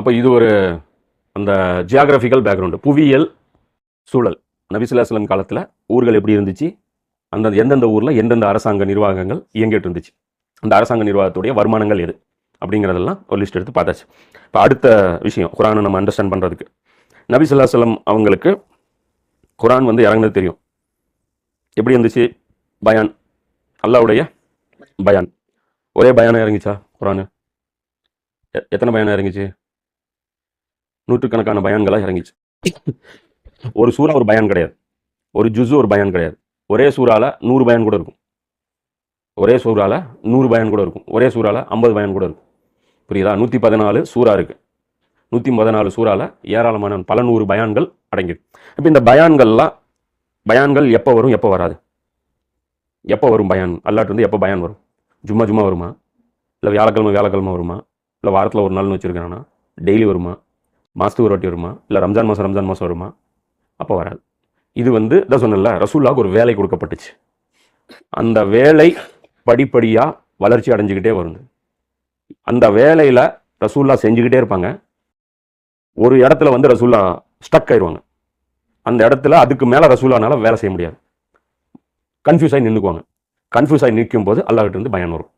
அப்போ இது ஒரு அந்த ஜியாகிரபிக்கல் பேக்ரவுண்டு, புவியியல் சூழல். நபி ஸல்லல்லாஹு அலைஹி வஸல்லம் காலத்தில் ஊர்கள் எப்படி இருந்துச்சு, அந்த எந்தெந்த ஊரில் எந்தெந்த அரசாங்க நிர்வாகங்கள் இயங்கிட்டு இருந்துச்சு, அந்த அரசாங்க நிர்வாகத்துடைய வருமானங்கள் எது அப்படிங்கிறதெல்லாம் ஒரு லிஸ்ட் எடுத்து பார்த்தாச்சு. இப்போ அடுத்த விஷயம், குரானை நம்ம அண்டர்ஸ்டாண்ட் பண்ணுறதுக்கு, நபி ஸல்லல்லாஹு அலைஹி வஸல்லம் அவங்களுக்கு குரான் வந்து இறங்குனது தெரியும். எப்படி இருந்துச்சு? பயான், அல்லாஹ்வுடைய பயான். ஒரே பயானம் இறங்கிச்சா குரானு? எத்தனை பயானம் இறங்கிச்சு? நூற்றுக்கணக்கான பயான்களாக இறங்கிச்சு. ஒரு சூறா ஒரு பயான் கிடையாது, ஒரு ஜுஸு ஒரு பயான் கிடையாது. ஒரே சூறால 100 பயான் கூட இருக்கும், ஒரே சூறால 100 பயான் கூட இருக்கும், ஒரே சூறால 50 பயான் கூட இருக்கும். புரியுதா? 114 சூறா இருக்கு, 114 சூறால ஏராளமான பல 100 பயான்கள் அடங்கிடும். இப்போ இந்த பயான்கள் எப்போ வரும், எப்போ வராது? எப்போ வரும் பயான்? அல்லாஹ்ட்ட இருந்து எப்போ பயான் வரும்? ஜும்மா வருமா, இல்லை வியாழக்கிழமை வருமா, இல்லை வாரத்தில் ஒரு நாள்னு வச்சுருக்கானா, டெய்லி வருமா, மாதத்துக்கு ஒரு வாட்டி வருமா, இல்லை ரம்ஜான் மாதம் வருமா? அப்போ வராது. இது வந்து இதான் சொன்னல, ரசூலுல்லாஹ்வுக்கு ஒரு வேலை கொடுக்கப்பட்டுச்சு. அந்த வேலை படிப்படியாக வளர்ச்சி அடைஞ்சிக்கிட்டே வருது. அந்த வேலையில் ரசூலுல்லாஹ் செஞ்சுக்கிட்டே இருப்பாங்க. ஒரு இடத்துல வந்து ரசூலுல்லாஹ் ஸ்டக் ஆயிடுவாங்க. அந்த இடத்துல அதுக்கு மேலே ரசூலுல்லாஹ்னால வேலை செய்ய முடியாது, கன்ஃபியூஸ் ஆகி நின்றுக்குவாங்க. கன்ஃபியூஸ் ஆகி நிற்கும் போது அல்லாஹ்கிட்ட இருந்து பயான் வரும்.